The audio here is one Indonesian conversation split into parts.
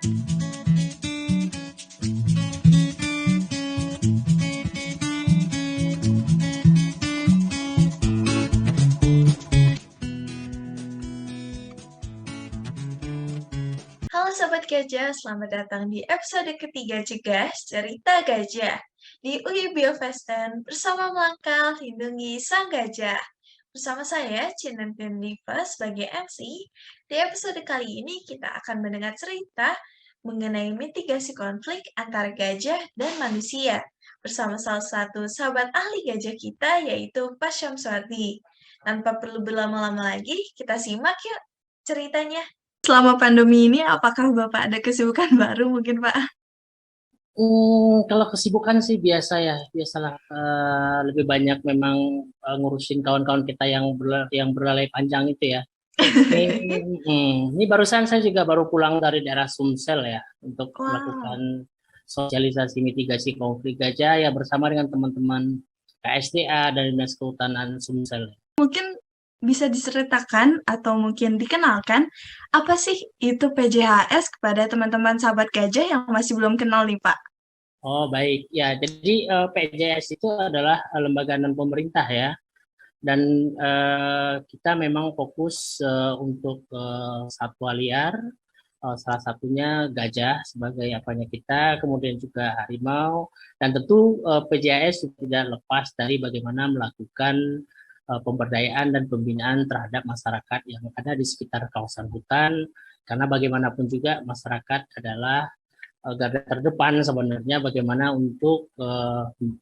Halo Sobat Gajah, selamat datang di episode ketiga Cegah Cerita Gajah di UI Biovesten bersama Melangkah Lindungi Sang Gajah. Bersama saya, Cinantin Diva sebagai MC. Di episode kali ini kita akan mendengar cerita mengenai mitigasi konflik antara gajah dan manusia bersama salah satu sahabat ahli gajah kita yaitu Pak Syamsuardi. Tanpa perlu berlama-lama lagi, kita simak yuk ceritanya. Selama pandemi ini, apakah Bapak ada kesibukan baru mungkin, Pak? Kalau kesibukan sih biasa ya, biasalah. Lebih banyak memang ngurusin kawan-kawan kita yang berlalai panjang itu ya. Ini barusan saya juga baru pulang dari daerah Sumsel ya untuk Wow, melakukan sosialisasi mitigasi konflik gajah ya bersama dengan teman-teman KSDA dan Dinas Kehutanan Sumsel. mungkin bisa diceritakan atau mungkin dikenalkan apa sih itu PJHS kepada teman-teman sahabat gajah yang masih belum kenal nih, Pak? Oh baik, ya jadi PJS itu adalah lembaga non pemerintah ya. Dan kita memang fokus untuk satwa liar, salah satunya gajah sebagai apanya kita, kemudian juga harimau, dan tentu PJAS tidak lepas dari bagaimana melakukan pemberdayaan dan pembinaan terhadap masyarakat yang ada di sekitar kawasan hutan, karena bagaimanapun juga masyarakat adalah garda terdepan sebenarnya bagaimana untuk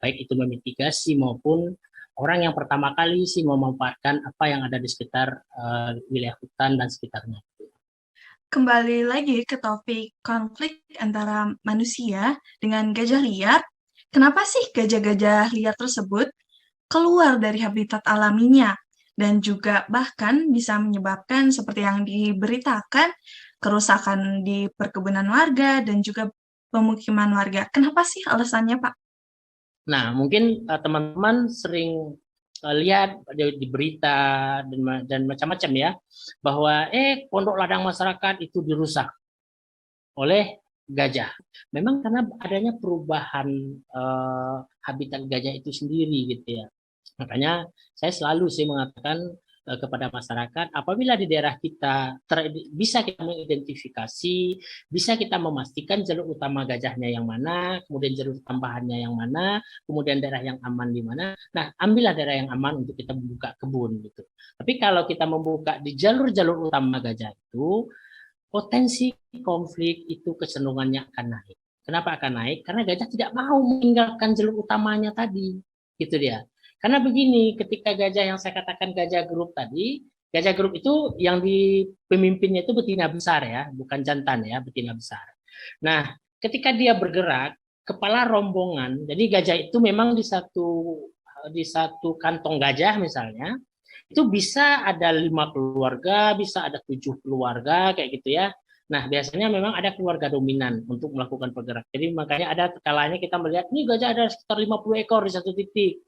baik itu memitigasi maupun orang yang pertama kali sih memanfaatkan apa yang ada di sekitar wilayah hutan dan sekitarnya. Kembali lagi ke topik konflik antara manusia dengan gajah liar. Kenapa sih gajah-gajah liar tersebut keluar dari habitat alaminya dan juga bahkan bisa menyebabkan seperti yang diberitakan kerusakan di perkebunan warga dan juga pemukiman warga. Kenapa sih alasannya, Pak? Nah, mungkin teman-teman sering lihat di berita dan macam-macam ya, bahwa pondok ladang masyarakat itu dirusak oleh gajah. Memang karena adanya perubahan habitat gajah itu sendiri gitu ya. Makanya saya selalu sih mengatakan kepada masyarakat, apabila di daerah kita bisa kita mengidentifikasi, bisa kita memastikan jalur utama gajahnya yang mana, kemudian jalur tambahannya yang mana, kemudian daerah yang aman di mana. Nah, ambillah daerah yang aman untuk kita membuka kebun gitu. Tapi kalau kita membuka di jalur-jalur utama gajah itu, potensi konflik itu kecenderungannya akan naik. Kenapa akan naik? Karena gajah tidak mau meninggalkan jalur utamanya tadi. Gitu dia. Karena begini, ketika gajah yang saya katakan gajah grup tadi, gajah grup itu yang di pemimpinnya itu betina besar ya, bukan jantan ya, betina besar. Nah, ketika dia bergerak, kepala rombongan, jadi gajah itu memang di satu kantong gajah misalnya, itu bisa ada 5 keluarga, bisa ada 7 keluarga kayak gitu ya. Nah, biasanya memang ada keluarga dominan untuk melakukan pergerakan. Jadi makanya ada kalanya kita melihat ini gajah ada sekitar 50 ekor di satu titik.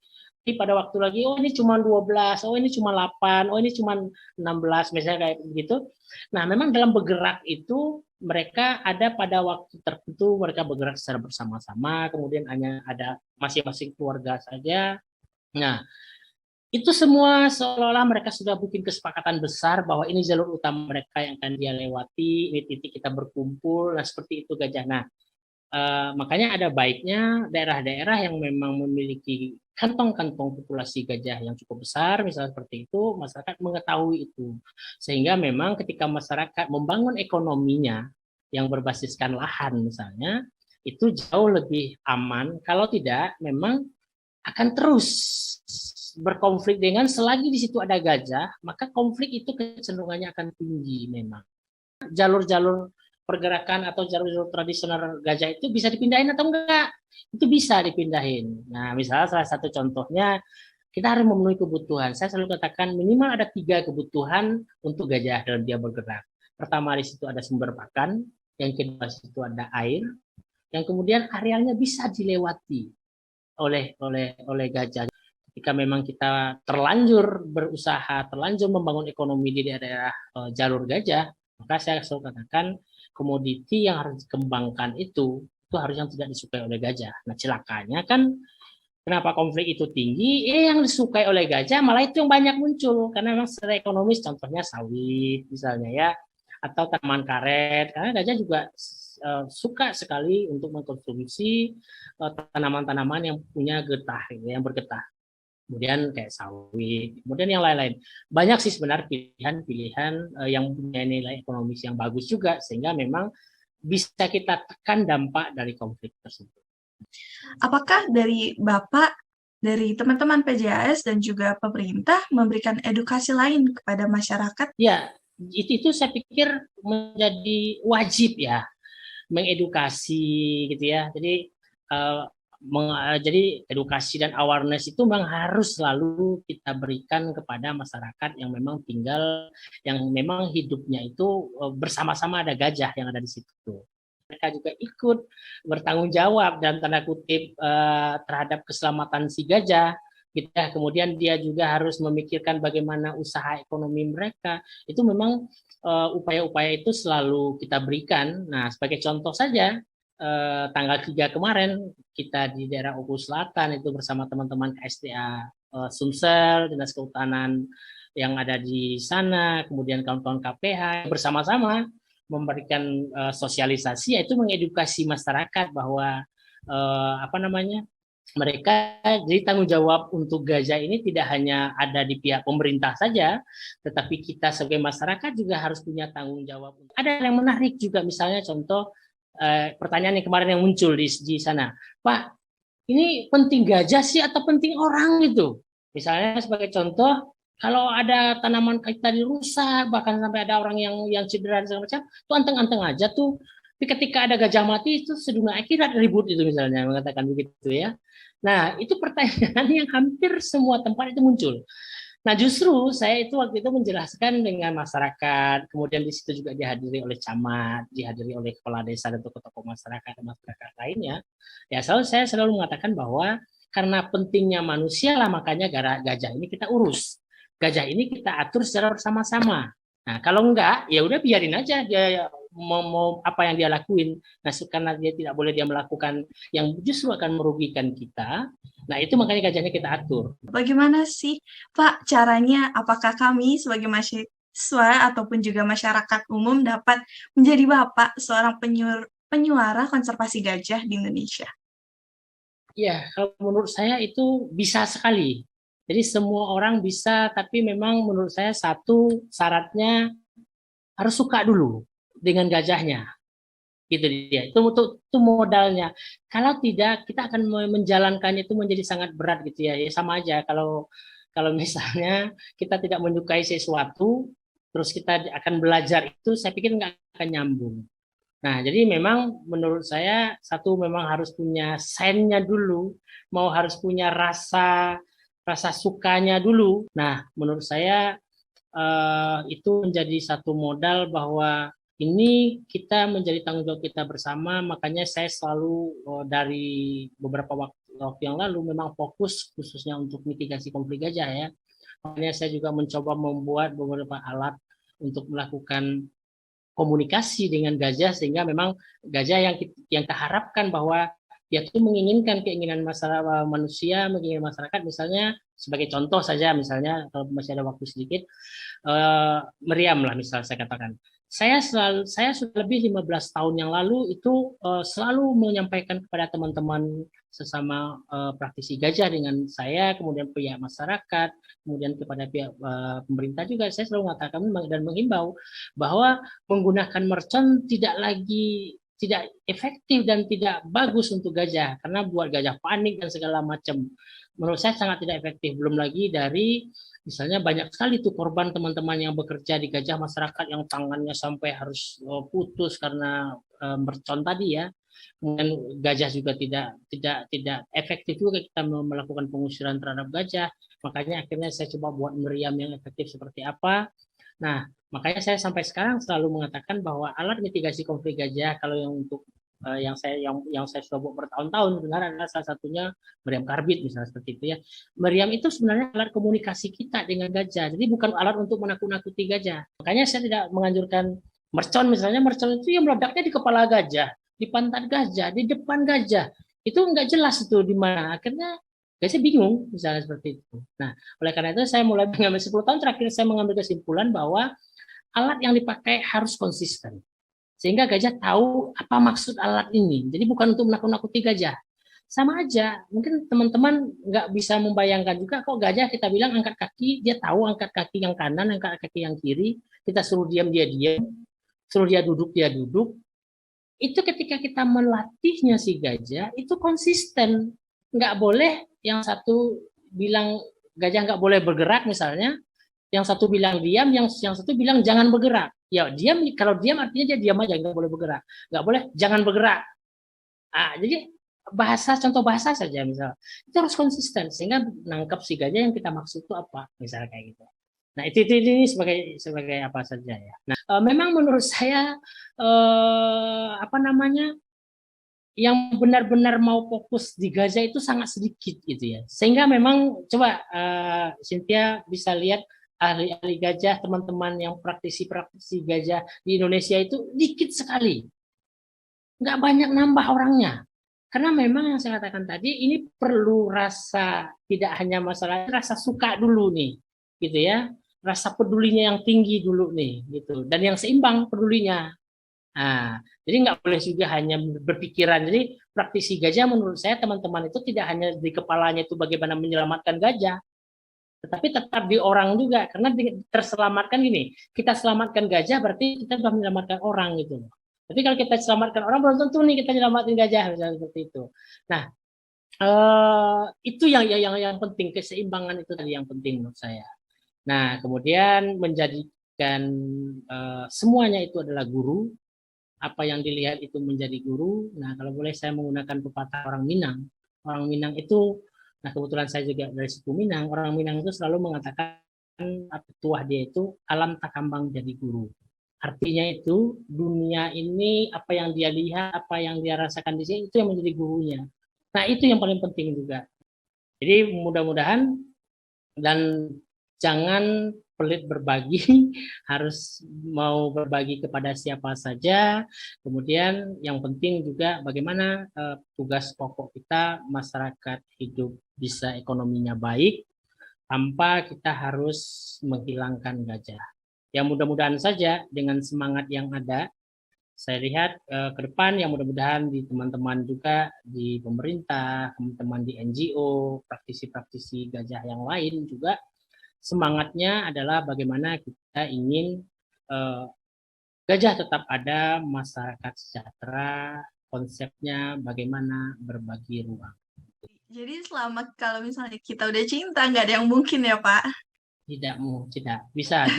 Tapi pada waktu lagi, oh ini cuma 12, oh ini cuma 8, oh ini cuma 16, misalnya kayak begitu. Nah, memang dalam bergerak itu mereka ada pada waktu tertentu mereka bergerak secara bersama-sama, kemudian hanya ada masing-masing keluarga saja. Nah, itu semua seolah-olah mereka sudah bikin kesepakatan besar bahwa ini jalur utama mereka yang akan dia lewati, ini titik kita berkumpul, nah seperti itu gajah. Nah, makanya ada baiknya daerah-daerah yang memang memiliki kantong-kantong populasi gajah yang cukup besar, misalnya seperti itu, masyarakat mengetahui itu. Sehingga memang ketika masyarakat membangun ekonominya yang berbasiskan lahan misalnya, itu jauh lebih aman. Kalau tidak, memang akan terus berkonflik dengan selagi di situ ada gajah, maka konflik itu kecenderungannya akan tinggi memang. Jalur-jalur pergerakan atau jalur-jalur tradisional gajah itu bisa dipindahin atau enggak? Itu bisa dipindahin. Nah, misalnya salah satu contohnya kita harus memenuhi kebutuhan. Saya selalu katakan minimal ada 3 kebutuhan untuk gajah dalam dia bergerak. Pertama di situ ada sumber pakan, yang kedua di situ ada air, yang kemudian arealnya bisa dilewati oleh gajah. Ketika memang kita terlanjur berusaha, terlanjur membangun ekonomi di daerah jalur gajah, maka saya selalu katakan komoditi yang harus dikembangkan itu harus yang tidak disukai oleh gajah. Nah, celakanya kan kenapa konflik itu tinggi? Yang disukai oleh gajah malah itu yang banyak muncul karena memang secara ekonomis, contohnya sawit misalnya ya, atau tanaman karet. Karena gajah juga suka sekali untuk mengkonsumsi tanaman-tanaman yang punya getah, yang bergetah. Kemudian kayak sawit, kemudian yang lain-lain. Banyak sih sebenarnya pilihan-pilihan yang punya nilai ekonomis yang bagus juga, sehingga memang bisa kita tekan dampak dari konflik tersebut. Apakah dari Bapak, dari teman-teman PJAS dan juga pemerintah memberikan edukasi lain kepada masyarakat? Ya, itu saya pikir menjadi wajib ya, mengedukasi gitu ya. Jadi edukasi dan awareness itu memang harus selalu kita berikan kepada masyarakat yang memang tinggal, yang memang hidupnya itu bersama-sama ada gajah yang ada di situ. Mereka juga ikut bertanggung jawab dalam tanda kutip terhadap keselamatan si gajah. Kemudian dia juga harus memikirkan bagaimana usaha ekonomi mereka. Itu memang upaya-upaya itu selalu kita berikan. Nah, sebagai contoh saja, tanggal 3 kemarin kita di daerah Oku Selatan itu bersama teman-teman KSTA Sumsel, Dinas Kehutanan yang ada di sana, kemudian kawan-kawan KPH bersama-sama memberikan sosialisasi, yaitu mengedukasi masyarakat bahwa mereka jadi tanggung jawab untuk gajah ini tidak hanya ada di pihak pemerintah saja, tetapi kita sebagai masyarakat juga harus punya tanggung jawab. Ada yang menarik juga, misalnya contoh pertanyaan yang kemarin yang muncul di sana, Pak, ini penting gajah sih atau penting orang gitu? Misalnya sebagai contoh, kalau ada tanaman kita dirusak, bahkan sampai ada orang yang cedera dan segala macam, itu anteng-anteng aja tuh. Tapi ketika ada gajah mati itu sedunia akhirat ribut itu misalnya mengatakan begitu ya. Nah, itu pertanyaan yang hampir semua tempat itu muncul. Nah, justru saya itu waktu itu menjelaskan dengan masyarakat, kemudian di situ juga dihadiri oleh camat, dihadiri oleh kepala desa dan tokoh-tokoh masyarakat lainnya. Ya, saya selalu mengatakan bahwa karena pentingnya manusia lah makanya gajah ini kita urus. Gajah ini kita atur secara bersama-sama. Nah, kalau enggak, ya udah biarin aja dia mau apa yang dia lakuin. Nah, karena dia tidak boleh dia melakukan yang justru akan merugikan kita. Nah, itu makanya gajahnya kita atur. Bagaimana sih, Pak, caranya? Apakah kami sebagai mahasiswa ataupun juga masyarakat umum dapat menjadi Bapak seorang penyuara konservasi gajah di Indonesia? Ya, kalau menurut saya itu bisa sekali. Jadi semua orang bisa, tapi memang menurut saya satu syaratnya harus suka dulu dengan gajahnya. Gitu dia. Itu modalnya. Kalau tidak, kita akan menjalankan itu menjadi sangat berat gitu ya. Ya sama aja kalau misalnya kita tidak menyukai sesuatu, terus kita akan belajar itu, saya pikir nggak akan nyambung. Nah, jadi memang menurut saya satu memang harus punya sennya dulu, mau harus punya rasa sukanya dulu. Nah, menurut saya itu menjadi satu modal bahwa ini kita menjadi tanggung jawab kita bersama. Makanya saya selalu dari beberapa waktu yang lalu memang fokus khususnya untuk mitigasi konflik gajah ya. Makanya saya juga mencoba membuat beberapa alat untuk melakukan komunikasi dengan gajah sehingga memang gajah yang kita harapkan bahwa dia tuh menginginkan keinginan manusia, menginginkan masyarakat, misalnya sebagai contoh saja, misalnya kalau masih ada waktu sedikit, meriam lah misal saya katakan. Saya sudah lebih 15 tahun yang lalu itu selalu menyampaikan kepada teman-teman sesama praktisi gajah dengan saya, kemudian pihak masyarakat, kemudian kepada pihak pemerintah juga, saya selalu mengatakan dan menghimbau bahwa menggunakan mercon tidak efektif dan tidak bagus untuk gajah karena buat gajah panik dan segala macam. Menurut saya sangat tidak efektif. Belum lagi dari misalnya banyak sekali tuh korban teman-teman yang bekerja di gajah, masyarakat yang tangannya sampai harus putus karena mercon tadi ya. Kemudian gajah juga tidak efektif juga kita melakukan pengusiran terhadap gajah. Makanya akhirnya saya coba buat meriam yang efektif seperti apa. Nah, makanya saya sampai sekarang selalu mengatakan bahwa alat mitigasi konflik gajah kalau yang untuk yang saya sudah buat bertahun-tahun sebenarnya adalah salah satunya meriam karbit misalnya seperti itu ya. Meriam itu sebenarnya alat komunikasi kita dengan gajah. Jadi bukan alat untuk menakut-nakuti gajah. Makanya saya tidak menganjurkan Mercon misalnya, mercon itu yang meledaknya di kepala gajah, di pantat gajah, di depan gajah. Itu nggak jelas itu di mana. Akhirnya gajah bingung misalnya seperti itu. Nah, oleh karena itu saya mulai mengambil 10 tahun terakhir saya mengambil kesimpulan bahwa alat yang dipakai harus konsisten. Sehingga gajah tahu apa maksud alat ini. Jadi bukan untuk menakut-nakuti gajah. Sama aja, mungkin teman-teman nggak bisa membayangkan juga kok gajah kita bilang angkat kaki, dia tahu angkat kaki yang kanan, angkat kaki yang kiri, kita suruh diam, dia diam, suruh dia duduk, dia duduk. Itu ketika kita melatihnya si gajah, itu konsisten. Nggak boleh yang satu bilang gajah nggak boleh bergerak misalnya, yang satu bilang diam, yang satu bilang jangan bergerak. Ya diam, kalau diam artinya dia diam aja, nggak boleh bergerak. Nggak boleh jangan bergerak. Jadi contoh bahasa saja misal, itu harus konsisten sehingga nangkap si gajah yang kita maksud itu apa, misalnya kayak gitu. Nah itu ini sebagai apa saja ya. Nah memang menurut saya apa namanya yang benar-benar mau fokus di gajah itu sangat sedikit gitu ya. Sehingga memang coba Cynthia bisa lihat ahli-ahli gajah, teman-teman yang praktisi-praktisi gajah di Indonesia itu dikit sekali. Nggak banyak nambah orangnya. Karena memang yang saya katakan tadi, ini perlu rasa, tidak hanya masalah rasa suka dulu nih, gitu ya. Rasa pedulinya yang tinggi dulu nih, gitu. Dan yang seimbang pedulinya. Nah, jadi nggak boleh juga hanya berpikiran. Jadi praktisi gajah menurut saya teman-teman itu tidak hanya di kepalanya itu bagaimana menyelamatkan gajah, tetapi tetap di orang juga. Karena terselamatkan gini, kita selamatkan gajah berarti kita sudah menyelamatkan orang gitu. Tapi kalau kita selamatkan orang belum tentu nih kita nyelamatin gajah misalnya seperti itu. Nah, itu yang penting, keseimbangan itu tadi yang penting menurut saya. Nah, kemudian menjadikan semuanya itu adalah guru, apa yang dilihat itu menjadi guru. Nah, kalau boleh saya menggunakan pepatah orang Minang. Orang Minang itu, nah kebetulan saya juga dari suku Minang, orang Minang itu selalu mengatakan petuah dia itu alam takambang jadi guru. Artinya itu dunia ini apa yang dia lihat, apa yang dia rasakan di sini itu yang menjadi gurunya. Nah, itu yang paling penting juga. Jadi mudah-mudahan dan jangan pelit berbagi, harus mau berbagi kepada siapa saja. Kemudian yang penting juga bagaimana tugas pokok kita masyarakat hidup bisa ekonominya baik tanpa kita harus menghilangkan gajah. Ya mudah-mudahan saja dengan semangat yang ada, saya lihat ke depan yang mudah-mudahan di teman-teman juga di pemerintah, teman-teman di NGO, praktisi-praktisi gajah yang lain juga semangatnya adalah bagaimana kita ingin gajah tetap ada, masyarakat sejahtera, konsepnya bagaimana berbagi ruang. Jadi selama kalau misalnya kita udah cinta, nggak ada yang mungkin ya, Pak? Tidak bisa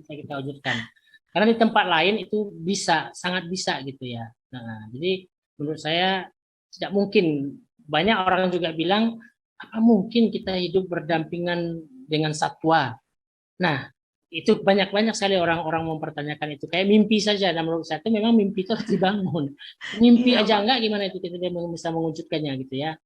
kita wujudkan. Karena di tempat lain itu bisa, sangat bisa gitu ya. Nah, jadi menurut saya tidak mungkin. Banyak orang juga bilang, apa mungkin kita hidup berdampingan dengan satwa? Nah, itu banyak-banyak sekali orang-orang mempertanyakan itu. Kayak mimpi saja. Dan menurut saya itu memang mimpi itu harus dibangun. Mimpi Iya, aja Pak. enggak, gimana itu kita bisa mewujudkannya gitu ya.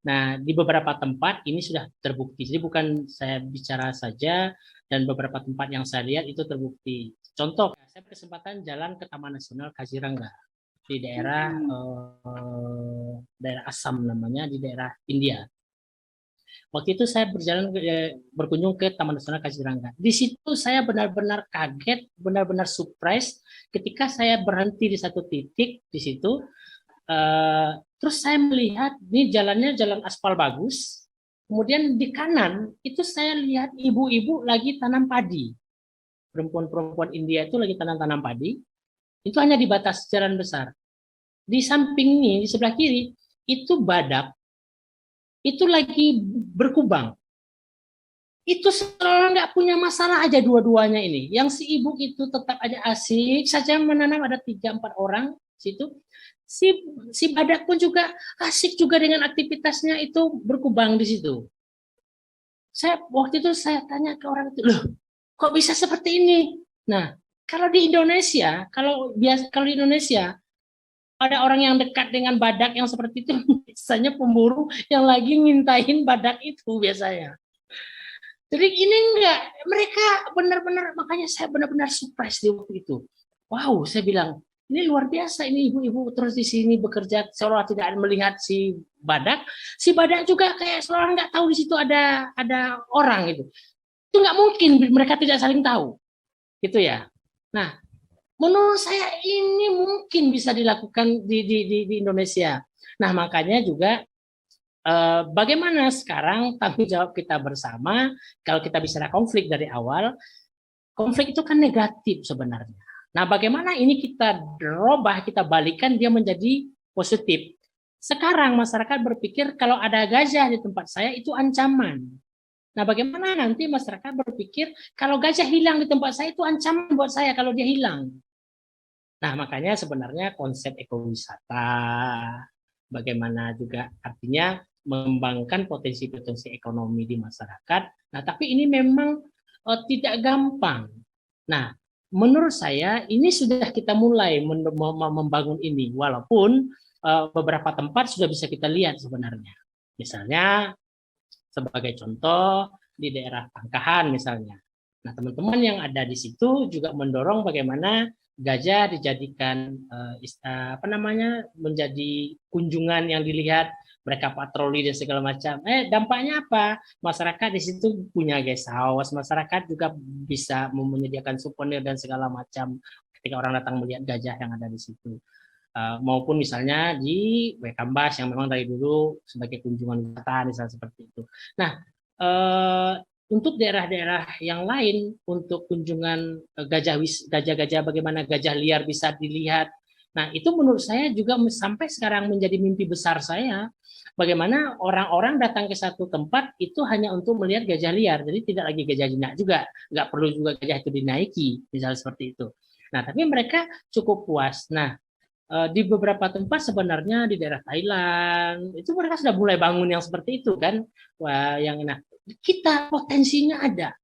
Nah, di beberapa tempat ini sudah terbukti. Jadi bukan saya bicara saja, dan beberapa tempat yang saya lihat itu terbukti. Contoh, saya berkesempatan jalan ke Taman Nasional Kaziranga di daerah Assam namanya, di daerah India. Waktu itu saya berkunjung ke Taman Nasional Kaziranga. Di situ saya benar-benar kaget, benar-benar surprise ketika saya berhenti di satu titik di situ. Terus saya melihat ini jalannya jalan aspal bagus. Kemudian di kanan itu saya lihat ibu-ibu lagi tanam padi. Perempuan-perempuan India itu lagi tanam-tanam padi. Itu hanya di batas jalan besar. Di samping ini, di sebelah kiri, itu badak. Itu lagi berkubang. Itu selalu nggak punya masalah aja dua-duanya ini. Yang si ibu itu tetap aja asik saja menanam, ada 3-4 orang situ. Si badak pun juga asik juga dengan aktivitasnya itu berkubang di situ. Waktu itu saya tanya ke orang itu, loh, kok bisa seperti ini? Nah, kalau di Indonesia, kalau di Indonesia ada orang yang dekat dengan badak yang seperti itu, biasanya pemburu yang lagi ngintain badak itu biasanya. Jadi ini enggak, mereka benar-benar, makanya saya benar-benar surprise di waktu itu. wow, saya bilang, ini luar biasa ini ibu-ibu terus di sini bekerja seolah tidak melihat si badak. Si badak juga kayak seolah nggak tahu di situ ada orang gitu. Itu nggak mungkin mereka tidak saling tahu, gitu ya. Nah, menurut saya ini mungkin bisa dilakukan di Indonesia. Nah, makanya juga bagaimana sekarang tanggung jawab kita bersama kalau kita bicara konflik dari awal. Konflik itu kan negatif sebenarnya. Nah, bagaimana ini kita robah, kita balikan dia menjadi positif. Sekarang masyarakat berpikir kalau ada gajah di tempat saya itu ancaman. Nah, bagaimana nanti masyarakat berpikir kalau gajah hilang di tempat saya itu ancaman buat saya kalau dia hilang. Nah, makanya sebenarnya konsep ekowisata, bagaimana juga artinya mengembangkan potensi-potensi ekonomi di masyarakat. Nah, tapi ini memang tidak gampang. Nah, menurut saya ini sudah kita mulai membangun ini, walaupun beberapa tempat sudah bisa kita lihat sebenarnya. Misalnya sebagai contoh di daerah Pangkahan misalnya. Nah, teman-teman yang ada di situ juga mendorong bagaimana gajah dijadikan apa namanya menjadi kunjungan yang dilihat, mereka patroli dan segala macam. Dampaknya apa? Masyarakat di situ punya guest house, masyarakat juga bisa menyediakan souvenir dan segala macam ketika orang datang melihat gajah yang ada di situ. Maupun misalnya di Wekambas yang memang dari dulu sebagai kunjungan wisata misalnya seperti itu. Nah, untuk daerah-daerah yang lain untuk kunjungan gajah-gajah bagaimana gajah liar bisa dilihat. Nah, itu menurut saya juga sampai sekarang menjadi mimpi besar saya. Bagaimana orang-orang datang ke satu tempat itu hanya untuk melihat gajah liar, jadi tidak lagi gajah jinak juga, nggak perlu juga gajah itu dinaiki, misalnya seperti itu. Nah, tapi mereka cukup puas. Nah, di beberapa tempat sebenarnya di daerah Thailand itu mereka sudah mulai bangun yang seperti itu kan. Wah, yang nah kita potensinya ada.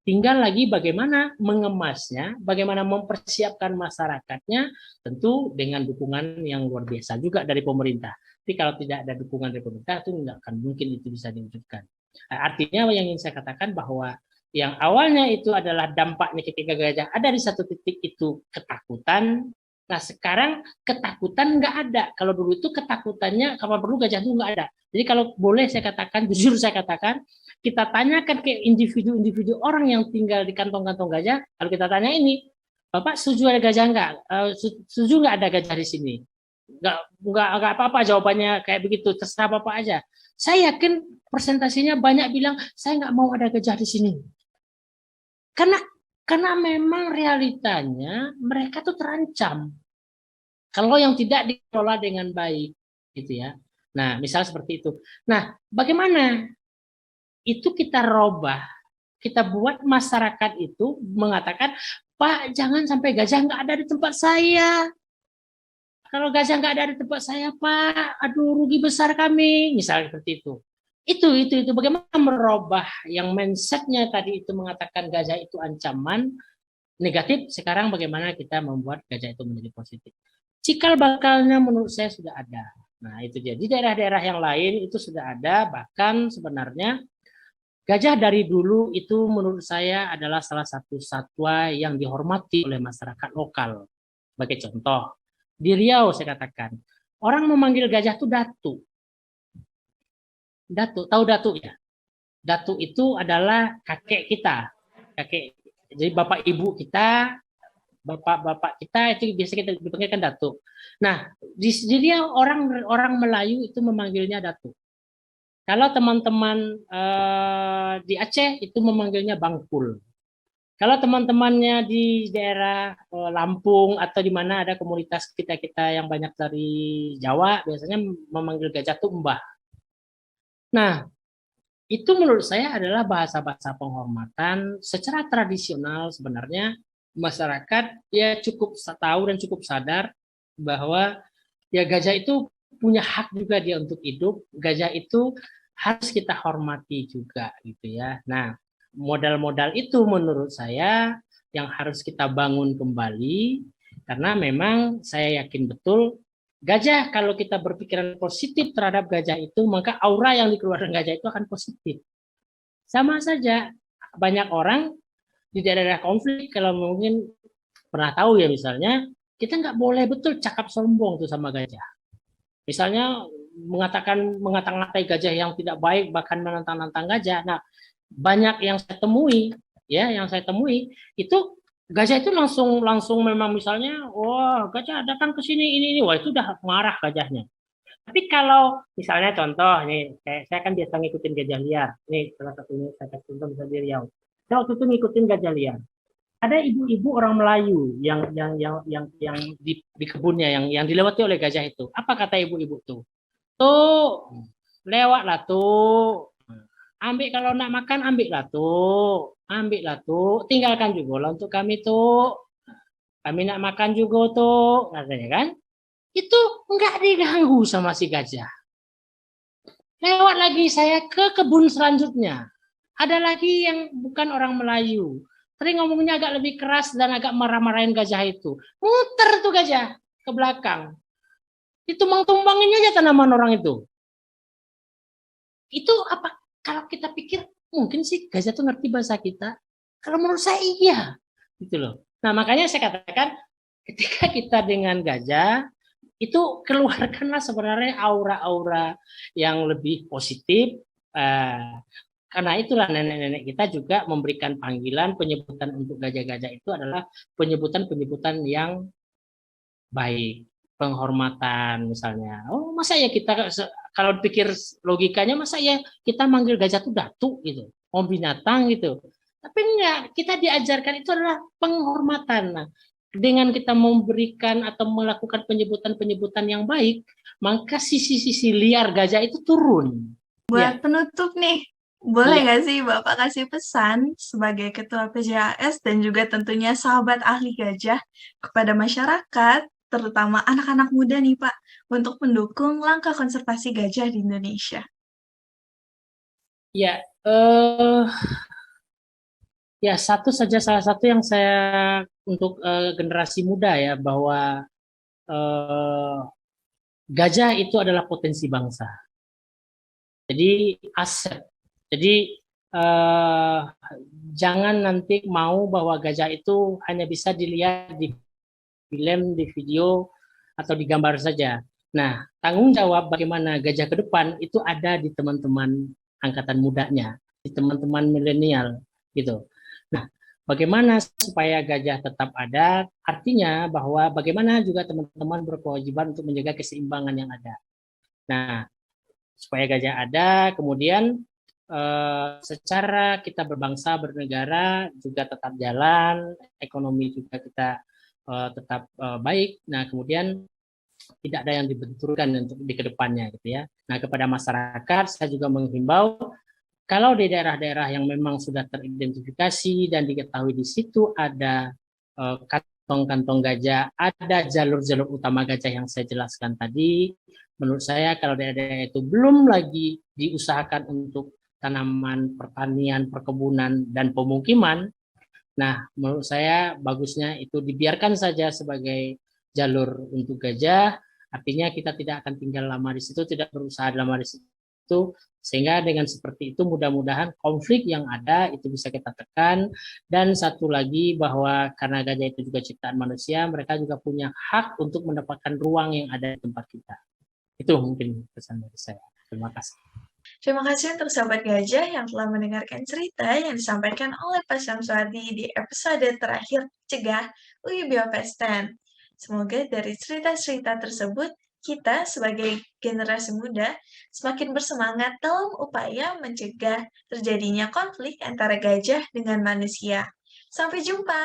Tinggal lagi bagaimana mengemasnya, bagaimana mempersiapkan masyarakatnya, tentu dengan dukungan yang luar biasa juga dari pemerintah. Tapi kalau tidak ada dukungan dari pemerintah, itu nggak akan mungkin itu bisa diwujudkan. Artinya yang ingin saya katakan bahwa yang awalnya itu adalah dampaknya ketika gajah ada di satu titik itu ketakutan. Nah sekarang ketakutan nggak ada. Kalau dulu itu ketakutannya kapan perlu gajah itu nggak ada. Jadi kalau boleh saya katakan, jujur saya katakan, kita tanyakan ke individu-individu orang yang tinggal di kantong-kantong gajah, kalau kita tanya ini, Bapak setuju ada gajah nggak? Setuju nggak ada gajah di sini? Nggak apa-apa jawabannya kayak begitu, terserah Bapak aja. Saya yakin presentasinya banyak bilang, saya nggak mau ada gajah di sini. Karena memang realitanya mereka tuh terancam kalau yang tidak dikelola dengan baik, gitu ya. Nah, misal seperti itu. Nah, bagaimana itu kita robah, kita buat masyarakat itu mengatakan, Pak, jangan sampai gajah nggak ada di tempat saya. Kalau gajah nggak ada di tempat saya, Pak, aduh rugi besar kami, misalnya seperti itu. Itu bagaimana merubah yang mindsetnya tadi itu mengatakan gajah itu ancaman negatif, sekarang bagaimana kita membuat gajah itu menjadi positif. Cikal bakalnya menurut saya sudah ada. Nah itu dia, di daerah-daerah yang lain itu sudah ada, bahkan sebenarnya gajah dari dulu itu menurut saya adalah salah satu satwa yang dihormati oleh masyarakat lokal. Sebagai contoh, di Riau saya katakan, orang memanggil gajah itu datu. Datu, tahu datu ya? Datu itu adalah kakek kita. Kakek, jadi bapak ibu kita, bapak-bapak kita itu biasa kita dipanggilkan datu. Nah, jadi orang Melayu itu memanggilnya datu. Kalau teman-teman di Aceh itu memanggilnya bangkul. Kalau teman-temannya di daerah Lampung atau di mana ada komunitas kita yang banyak dari Jawa, biasanya memanggil gajah itu mbah. Nah, itu menurut saya adalah bahasa-bahasa penghormatan secara tradisional sebenarnya masyarakat ya cukup tahu dan cukup sadar bahwa ya gajah itu punya hak juga dia untuk hidup, gajah itu harus kita hormati juga gitu ya. Nah, modal-modal itu menurut saya yang harus kita bangun kembali karena memang saya yakin betul gajah kalau kita berpikiran positif terhadap gajah itu maka aura yang dikeluarkan gajah itu akan positif. Sama saja banyak orang di daerah konflik kalau mungkin pernah tahu ya misalnya, kita nggak boleh betul cakap sombong tuh sama gajah. Misalnya mengata-ngatai gajah yang tidak baik, bahkan menantang-nantang gajah. Nah, banyak yang saya temui, itu gajah itu langsung memang misalnya, wah gajah datang ke sini ini, wah itu udah marah gajahnya. Tapi kalau misalnya contoh nih, saya kan biasa ngikutin gajah liar. Nih salah satunya saya kasih contoh misalnya di Riau. Saya waktu itu ngikutin gajah liar. Ada ibu-ibu orang Melayu yang di kebunnya yang dilewati oleh gajah itu. Apa kata ibu-ibu tuh? Tuh, lewatlah tuh. Ambil kalau nak makan, ambillah tuh. Ambillah tuh. Tinggalkan juga lah untuk kami tuh. Kami nak makan juga tuh. Katanya kan. Itu enggak diganggu sama si gajah. Lewat lagi saya ke kebun selanjutnya. Ada lagi yang bukan orang Melayu. Sering ngomongnya agak lebih keras dan agak marah-marahin gajah itu. Muter tuh gajah ke belakang. Ditumbang-tumbangin aja tanaman orang itu. Itu apa? Kalau kita pikir mungkin sih gajah tuh ngerti bahasa kita. Kalau menurut saya iya, gitu loh. Nah makanya saya katakan ketika kita dengan gajah itu keluarkanlah sebenarnya aura-aura yang lebih positif. Karena itulah nenek-nenek kita juga memberikan panggilan penyebutan untuk gajah-gajah itu adalah penyebutan-penyebutan yang baik, penghormatan misalnya. Oh masa ya kita kalau pikir logikanya masa ya kita manggil gajah itu datuk gitu, mau binatang gitu. Tapi enggak, kita diajarkan itu adalah penghormatan. Nah, dengan kita memberikan atau melakukan penyebutan-penyebutan yang baik, maka sisi-sisi liar gajah itu turun. Buat penutup nih, boleh Iya. nggak sih Bapak kasih pesan sebagai Ketua PJAS dan juga tentunya sahabat ahli gajah kepada masyarakat, terutama anak-anak muda nih Pak, untuk mendukung langkah konservasi gajah di Indonesia? Ya, ya salah satu yang saya untuk generasi muda ya bahwa gajah itu adalah potensi bangsa. Jadi aset. Jadi jangan nanti mau bahwa gajah itu hanya bisa dilihat di film, di video atau di gambar saja. Nah, tanggung jawab bagaimana gajah ke depan itu ada di teman-teman angkatan mudanya, di teman-teman milenial gitu. Nah, bagaimana supaya gajah tetap ada? Artinya bahwa bagaimana juga teman-teman berkewajiban untuk menjaga keseimbangan yang ada. Nah, supaya gajah ada, kemudian secara kita berbangsa, bernegara juga tetap jalan, ekonomi juga kita tetap baik. Nah, kemudian tidak ada yang dibenturkan untuk di kedepannya gitu ya. Nah, kepada masyarakat saya juga menghimbau kalau di daerah-daerah yang memang sudah teridentifikasi dan diketahui di situ ada kantong-kantong gajah, ada jalur-jalur utama gajah yang saya jelaskan tadi, menurut saya kalau daerah-daerah itu belum lagi diusahakan untuk tanaman, pertanian, perkebunan, dan pemukiman, nah menurut saya bagusnya itu dibiarkan saja sebagai jalur untuk gajah, artinya kita tidak akan tinggal lama di situ, tidak berusaha lama di situ, sehingga dengan seperti itu mudah-mudahan konflik yang ada itu bisa kita tekan. Dan satu lagi bahwa karena gajah itu juga ciptaan manusia, mereka juga punya hak untuk mendapatkan ruang yang ada di tempat kita. Itu mungkin pesan dari saya. Terima kasih. Terima kasih untuk sahabat gajah yang telah mendengarkan cerita yang disampaikan oleh Pak Syamsuardi di episode terakhir Cegah UI Biopesten. Semoga dari cerita-cerita tersebut, kita sebagai generasi muda semakin bersemangat dalam upaya mencegah terjadinya konflik antara gajah dengan manusia. Sampai jumpa!